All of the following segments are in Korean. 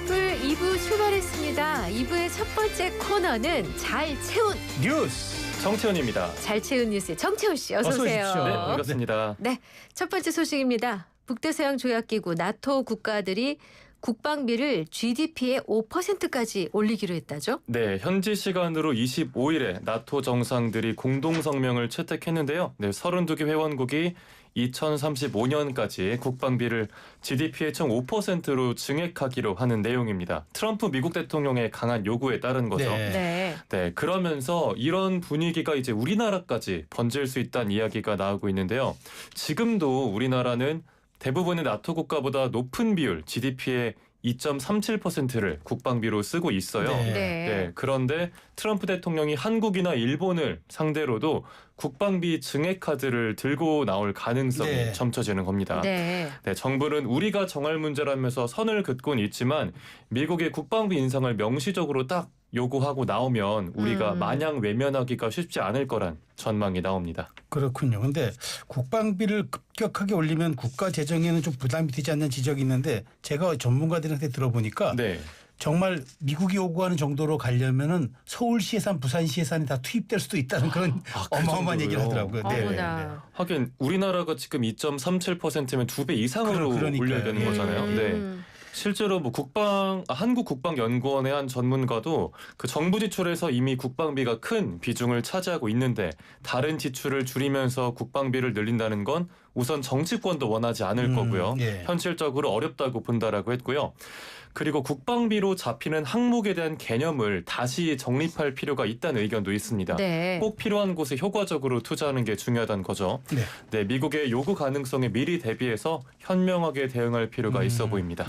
핫플 2부 출발했습니다. 2부의 첫 번째 코너는 잘 채운 뉴스 정채원입니다. 잘 채운 뉴스의 정채훈 씨 어서 오세요. 오십시오. 네, 반갑습니다. 네, 첫 번째 소식입니다. 북대서양 조약기구 나토 국가들이 국방비를 GDP의 5%까지 올리기로 했다죠? 네, 현지 시간으로 25일에 나토 정상들이 공동 성명을 채택했는데요. 네, 32개 회원국이 2035년까지 국방비를 GDP의 총 5%로 증액하기로 하는 내용입니다. 트럼프 미국 대통령의 강한 요구에 따른 거죠. 네. 네, 그러면서 이런 분위기가 이제 우리나라까지 번질 수 있다는 이야기가 나오고 있는데요. 지금도 우리나라는 대부분의 나토 국가보다 높은 비율 GDP의 2.37%를 국방비로 쓰고 있어요. 네, 그런데 트럼프 대통령이 한국이나 일본을 상대로도 국방비 증액 카드를 들고 나올 가능성이 점쳐지는 겁니다. 네, 정부는 우리가 정할 문제라면서 선을 긋고는 있지만 미국의 국방비 인상을 명시적으로 딱 요구하고 나오면 우리가 마냥 외면하기가 쉽지 않을 거란 전망이 나옵니다. 그렇군요. 그런데 국방비를 급격하게 올리면 국가 재정에는 좀 부담이 되지 않는 지적이 있는데 제가 전문가들한테 들어보니까 정말 미국이 요구하는 정도로 가려면은 서울시 예산, 부산시 예산이 다 투입될 수도 있다는 그런 어마어마한 얘기를 하더라고요. 하긴 우리나라가 지금 2.37%면 2배 이상으로 올려야 되는 거잖아요. 실제로 뭐 한국국방연구원의 한 전문가도 그 정부 지출에서 이미 국방비가 큰 비중을 차지하고 있는데 다른 지출을 줄이면서 국방비를 늘린다는 건 우선 정치권도 원하지 않을 거고요. 현실적으로 어렵다고 본다라고 했고요. 그리고 국방비로 잡히는 항목에 대한 개념을 다시 정립할 필요가 있다는 의견도 있습니다. 꼭 필요한 곳에 효과적으로 투자하는 게 중요하다는 거죠. 미국의 요구 가능성에 미리 대비해서 현명하게 대응할 필요가 있어 보입니다.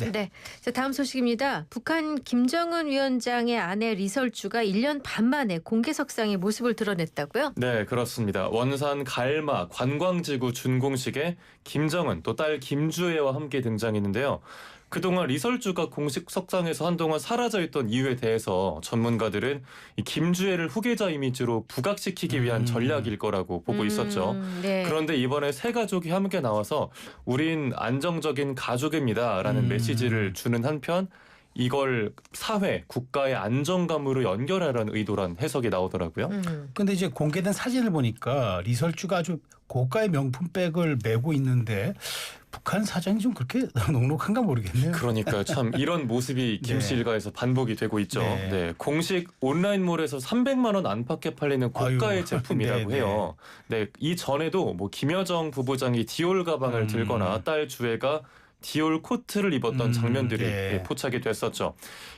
자, 다음 소식입니다. 북한 김정은 위원장의 아내 리설주가 1년 반 만에 공개석상의 모습을 드러냈다고요? 네, 그렇습니다. 원산 갈마 관광지구 준공식에 김정은 또 딸 김주애와 함께 등장했는데요. 그동안 리설주가 공식 석상에서 한동안 사라져있던 이유에 대해서 전문가들은 이 김주애를 후계자 이미지로 부각시키기 위한 전략일 거라고 보고 있었죠. 그런데 이번에 세 가족이 함께 나와서 우린 안정적인 가족입니다라는 메시지를 주는 한편 이걸 사회, 국가의 안정감으로 연결하라는 의도란 해석이 나오더라고요. 그런데 이제 공개된 사진을 보니까 리설주가 아주 고가의 명품백을 메고 있는데 북한 사장이 좀 그렇게 녹록한가 모르겠네요. 그러니까요. 참 이런 모습이 김씨 일가에서 반복이 되고 있죠. 공식 온라인몰에서 300만 원 안팎에 팔리는 고가의 제품이라고 해요. 이 전에도 뭐 김여정 부부장이 디올 가방을 들거나 딸 주애가 디올 코트를 입었던 장면들이 포착이 됐었죠.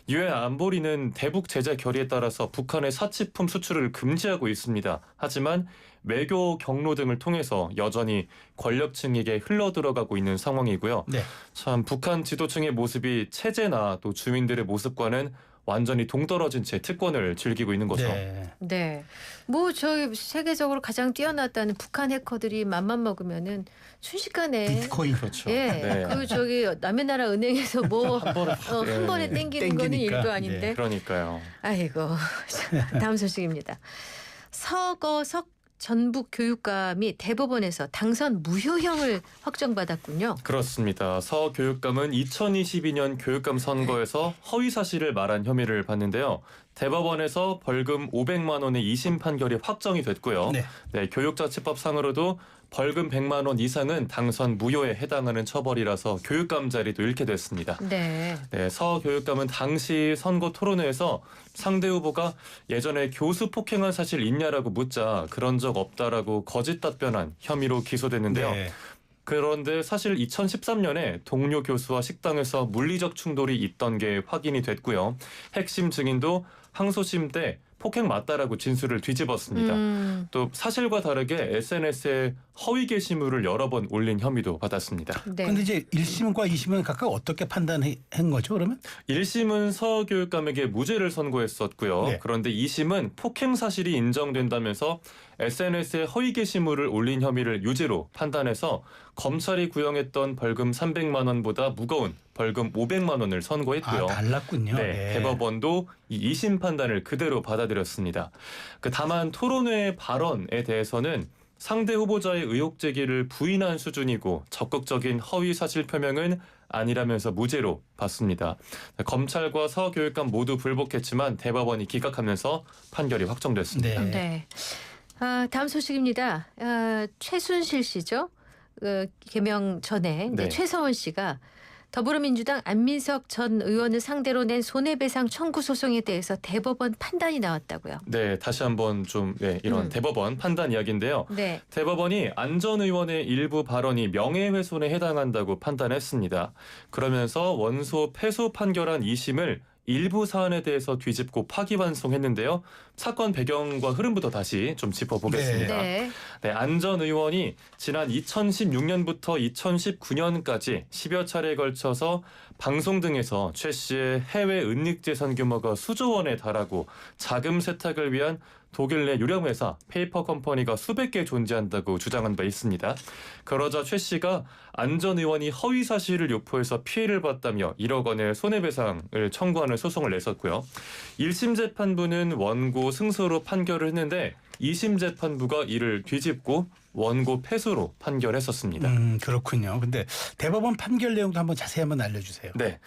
유엔 안보리는 대북 제재 결의에 따라서 북한의 사치품 수출을 금지하고 있습니다. 하지만 외교 경로 등을 통해서 여전히 권력층에게 흘러들어가고 있는 상황이고요. 참 북한 지도층의 모습이 체제나 또 주민들의 모습과는 완전히 동떨어진 채 특권을 즐기고 있는 거죠. 뭐 저희 세계적으로 가장 뛰어났다는 북한 해커들이 맘만 먹으면은 순식간에 비트코인 그렇죠. 그 저기 남의 나라 은행에서 뭐 한 번에 땡기는 거는 일도 아닌데. 그러니까요. 아이고. 다음 소식입니다. 서거석 전북 교육감이 대법원에서 당선 무효형을 확정받았군요. 그렇습니다. 서 교육감은 2022년 교육감 선거에서 허위 사실을 말한 혐의를 받는데요. 대법원에서 벌금 500만 원의 2심 판결이 확정이 됐고요. 교육자치법상으로도 벌금 100만 원 이상은 당선 무효에 해당하는 처벌이라서 교육감 자리도 잃게 됐습니다. 서 교육감은 당시 선거 토론회에서 상대 후보가 예전에 교수 폭행한 사실 있냐라고 묻자 그런 적 없다라고 거짓 답변한 혐의로 기소됐는데요. 그런데 사실 2013년에 동료 교수와 식당에서 물리적 충돌이 있던 게 확인이 됐고요. 핵심 증인도 항소심 때 폭행 맞다라고 진술을 뒤집었습니다. 또 사실과 다르게 SNS에 허위 게시물을 여러 번 올린 혐의도 받았습니다. 그런데 이제 1심과 2심은 각각 어떻게 판단한 거죠, 그러면? 1심은 서 교육감에게 무죄를 선고했었고요. 그런데 2심은 폭행 사실이 인정된다면서 SNS에 허위 게시물을 올린 혐의를 유죄로 판단해서 검찰이 구형했던 벌금 300만 원보다 무거운 벌금 500만 원을 선고했고요. 달랐군요. 대법원도 이 2심 판단을 그대로 받아들였습니다. 다만 토론회 발언에 대해서는 상대 후보자의 의혹 제기를 부인한 수준이고 적극적인 허위 사실 표명은 아니라면서 무죄로 봤습니다. 검찰과 서교육감 모두 불복했지만 대법원이 기각하면서 판결이 확정됐습니다. 네. 다음 소식입니다. 최순실 씨죠. 개명 전에 네. 최서원 씨가 더불어민주당 안민석 전 의원을 상대로 낸 손해배상 청구 소송에 대해서 대법원 판단이 나왔다고요. 네, 다시 한번 좀 이런 대법원 판단 이야기인데요. 네. 대법원이 안 전 의원의 일부 발언이 명예훼손에 해당한다고 판단했습니다. 그러면서 원소 패소 판결한 2심을 일부 사안에 대해서 뒤집고 파기환송했는데요. 사건 배경과 흐름부터 다시 좀 짚어보겠습니다. 네. 네, 안 전 의원이 지난 2016년부터 2019년까지 10여 차례에 걸쳐서 방송 등에서 최 씨의 해외 은닉재산 규모가 수조 원에 달하고 자금 세탁을 위한 독일 내 유령 회사 페이퍼 컴퍼니가 수백 개 존재한다고 주장한 바 있습니다. 그러자 최 씨가 안 전 의원이 허위 사실을 유포해서 피해를 봤다며 1억 원의 손해배상을 청구하는 소송을 냈었고요. 1심 재판부는 원고 승소로 판결을 했는데 2심 재판부가 이를 뒤집고 원고 패소로 판결했었습니다. 그렇군요. 근데 대법원 판결 내용도 한번 자세히 한번 알려주세요. 네,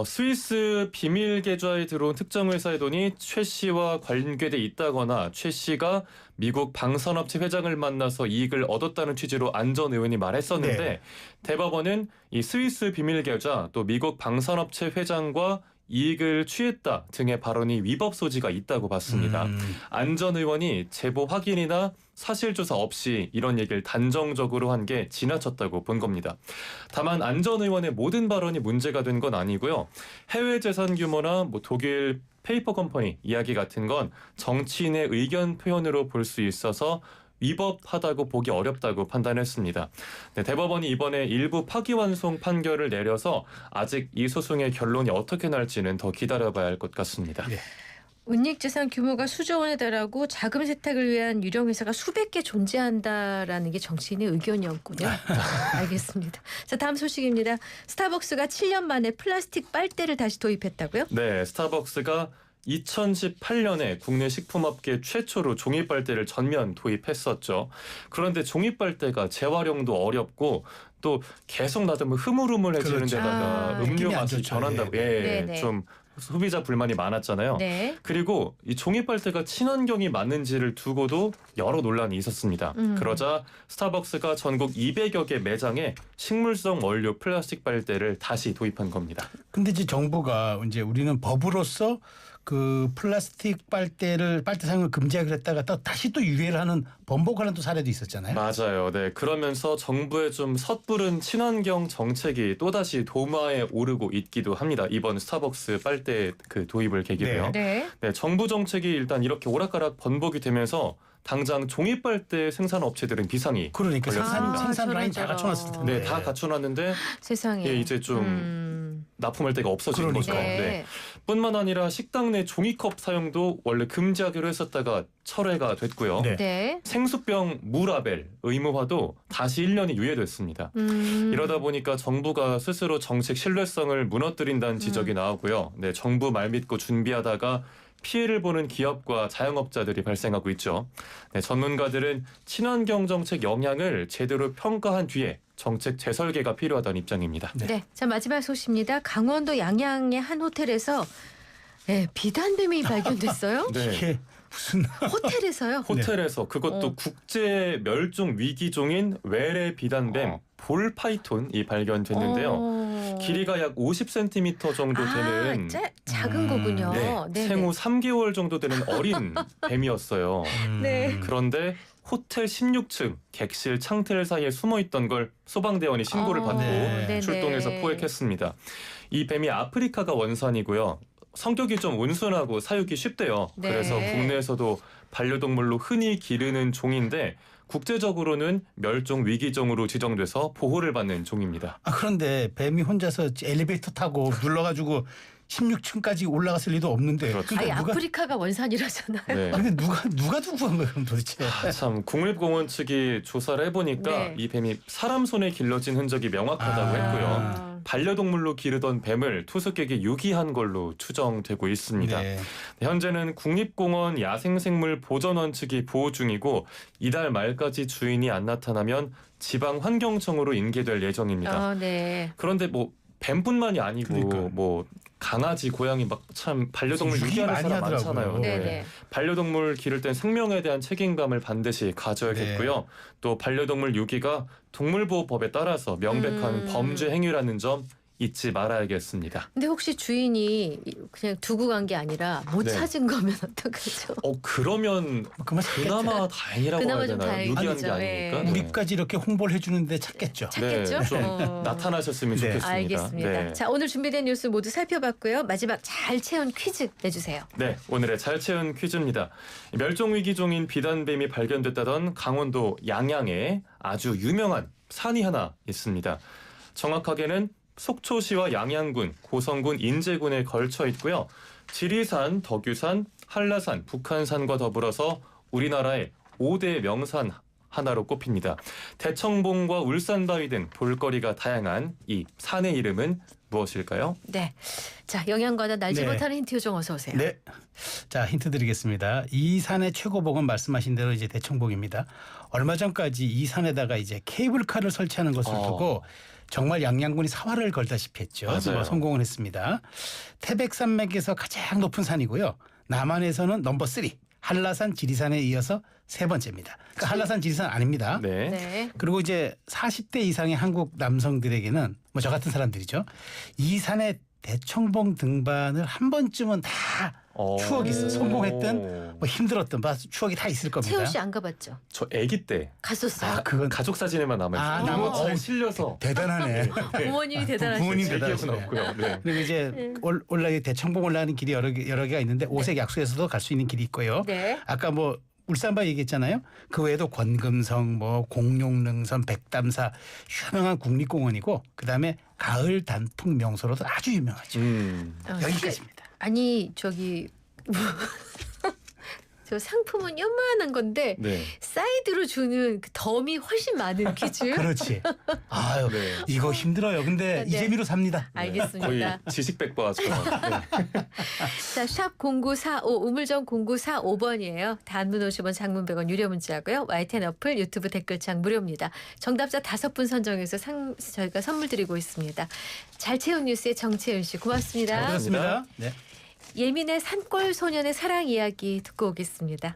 스위스 비밀 계좌에 들어온 특정 회사의 돈이 최 씨와 관계돼 있다거나 최 씨가 미국 방산업체 회장을 만나서 이익을 얻었다는 취지로 안 전 의원이 말했었는데 대법원은 이 스위스 비밀 계좌 또 미국 방산업체 회장과 이익을 취했다 등의 발언이 위법 소지가 있다고 봤습니다. 안 전 의원이 제보 확인이나 사실조사 없이 이런 얘기를 단정적으로 한 게 지나쳤다고 본 겁니다. 다만 안 전 의원의 모든 발언이 문제가 된 건 아니고요. 해외 재산 규모나 독일 페이퍼 컴퍼니 이야기 같은 건 정치인의 의견 표현으로 볼 수 있어서 위법하다고 보기 어렵다고 판단했습니다. 네, 대법원이 이번에 일부 파기환송 판결을 내려서 아직 이 소송의 결론이 어떻게 날지는 더 기다려봐야 할 것 같습니다. 네. 은닉재산 규모가 수조 원에 달하고 자금 세탁을 위한 유령 회사가 수백 개 존재한다라는 게 정치인의 의견이었군요. 알겠습니다. 자, 다음 소식입니다. 스타벅스가 7년 만에 플라스틱 빨대를 다시 도입했다고요? 네, 스타벅스가 2018년에 국내 식품업계 최초로 종이빨대를 전면 도입했었죠. 그런데 종이빨대가 재활용도 어렵고 또 계속 놔두면 흐물흐물해지는 그렇죠. 데다가 음료 맛이 변한다고 좀 소비자 불만이 많았잖아요. 네. 그리고 이 종이빨대가 친환경이 맞는지를 두고도 여러 논란이 있었습니다. 그러자 스타벅스가 전국 200여 개 매장에 식물성 원료 플라스틱 빨대를 다시 도입한 겁니다. 근데 이제 정부가 이제 우리는 법으로서 그 플라스틱 빨대 사용을 금지하기로 했다가 다시 또 유예를 하는 번복하는 또 사례도 있었잖아요. 맞아요. 네. 그러면서 정부의 좀 섣부른 친환경 정책이 또다시 도마에 오르고 있기도 합니다. 이번 스타벅스 빨대 그 도입을 계기로요. 네. 네, 정부 정책이 일단 이렇게 오락가락 번복이 되면서 당장 종이빨대 생산 업체들은 비상이 그러니까 걸렸습니다. 생산 라인 다 갖춰놨을 텐데. 네, 다 갖춰놨는데 세상에. 이제 좀 납품할 데가 없어진 거죠. 네. 뿐만 아니라 식당 내 종이컵 사용도 원래 금지하기로 했었다가 철회가 됐고요. 네. 생수병 무라벨 의무화도 다시 1년이 유예됐습니다. 이러다 보니까 정부가 스스로 정책 신뢰성을 무너뜨린다는 지적이 나오고요. 네, 정부 말 믿고 준비하다가 피해를 보는 기업과 자영업자들이 발생하고 있죠. 네, 전문가들은 친환경 정책 영향을 제대로 평가한 뒤에 정책 재설계가 필요하다는 입장입니다. 네. 자, 마지막 소식입니다. 강원도 양양의 한 호텔에서 비단뱀이 발견됐어요. 네. 이게 무슨 호텔에서요? 호텔에서 그것도 국제 멸종 위기종인 외래 비단뱀 볼파이톤이 발견됐는데요. 길이가 약 50cm 정도 되는 작은 거군요. 네, 생후 3개월 정도 되는 어린 뱀이었어요. 네. 그런데 호텔 16층 객실 창틀 사이에 숨어있던 걸 소방대원이 신고를 받고 출동해서 포획했습니다. 이 뱀이 아프리카가 원산이고요. 성격이 좀 온순하고 사육이 쉽대요. 네. 그래서 국내에서도 반려동물로 흔히 기르는 종인데 국제적으로는 멸종 위기종으로 지정돼서 보호를 받는 종입니다. 그런데 뱀이 혼자서 엘리베이터 타고 눌러가지고 16층까지 올라갔을 리도 없는데. 그렇죠. 아예 아프리카가 원산이라잖아요. 네. 근데 누가 두고 한 거예요, 그럼 도대체? 참 국립공원 측이 조사를 해보니까 네. 이 뱀이 사람 손에 길러진 흔적이 명확하다고 했고요. 반려동물로 기르던 뱀을 투숙객이 유기한 걸로 추정되고 있습니다. 네. 현재는 국립공원 야생생물 보전원 측이 보호 중이고 이달 말까지 주인이 안 나타나면 지방환경청으로 인계될 예정입니다. 네. 그런데 뭐 뱀뿐만이 아니고 그러니까. 뭐 강아지, 고양이 막 참 반려동물 유기 유기하는 많이 사람 하더라고요. 많잖아요. 네네. 반려동물 기를 땐 생명에 대한 책임감을 반드시 가져야겠고요. 네. 또 반려동물 유기가 동물보호법에 따라서 명백한 범죄 행위라는 점 잊지 말아야겠습니다. 근데 혹시 주인이 그냥 두고 간 게 아니라 못 네. 찾은 거면 어떡하죠? 그러면 그만 그나마 다행이라고 그나마 해야 좀 되나요? 유기한 게 다행이죠. 아니니까. 네. 우리까지 이렇게 홍보를 해주는데 찾겠죠. 찾겠죠? 네, 좀 어. 나타나셨으면 네. 좋겠습니다. 알겠습니다. 네. 자, 오늘 준비된 뉴스 모두 살펴봤고요. 마지막 잘 채운 퀴즈 내주세요. 네, 오늘의 잘 채운 퀴즈입니다. 멸종위기종인 비단뱀이 발견됐다던 강원도 양양에 아주 유명한 산이 하나 있습니다. 정확하게는 속초시와 양양군, 고성군, 인제군에 걸쳐 있고요. 지리산, 덕유산, 한라산, 북한산과 더불어서 우리나라의 5대 명산 하나로 꼽힙니다. 대청봉과 울산바위 등 볼거리가 다양한 이 산의 이름은 무엇일까요? 네. 자, 영양과는 날지 네. 못하는 힌트 요정 어서 오세요. 네. 자, 힌트 드리겠습니다. 이 산의 최고봉은 말씀하신 대로 이제 대청봉입니다. 얼마 전까지 이 산에다가 이제 케이블카를 설치하는 것을 두고 정말 양양군이 사활을 걸다시피 했죠. 맞아요. 성공을 했습니다. 태백산맥에서 가장 높은 산이고요. 남한에서는 넘버 3 한라산, 지리산에 이어서 세 번째입니다. 그러니까 한라산, 지리산 아닙니다. 네. 네. 그리고 이제 40대 이상의 한국 남성들에게는 뭐 저 같은 사람들이죠. 이 산의 대청봉 등반을 한 번쯤은 다 추억이 있어. 성공했던 뭐 힘들었던 추억이 다 있을 겁니다. 채훈 씨 안 가봤죠? 저 아기 때 갔었어요. 그건 가족 사진에만 남아있어요. 남아- 잘 실려서. 대단하네. 부모님이 대단하시죠. 부모님 제 기억은 대단하시네. 없고요. 네. 그리고 이제 올라 대청봉 올라가는 길이 여러 개가 있는데 오색 약수에서도 갈 수 있는 길이 있고요. 네. 아까 뭐 울산바 얘기했잖아요. 그 외에도 권금성, 뭐 공룡능선, 백담사 유명한 국립공원이고 그다음에 가을 단풍 명소로도 아주 유명하죠. 여기까지입니다. 아니 저기 저 상품은 요만한 건데 네. 사이드로 주는 그 덤이 훨씬 많은 퀴즈. 그렇지. 아유 네. 이거 힘들어요. 근데 네. 이 재미로 삽니다. 알겠습니다. 거의 지식백과처럼. 네. 자, 샵 0945 우물정 0945번이에요. 단문 50원, 장문 100원 유료 문자고요. YTN 어플 유튜브 댓글창 무료입니다. 정답자 5분 선정해서 저희가 선물 드리고 있습니다. 잘 채운 뉴스의 정채윤 씨 고맙습니다. 그렇습니다. 네. 예민의 산골 소년의 사랑 이야기 듣고 오겠습니다.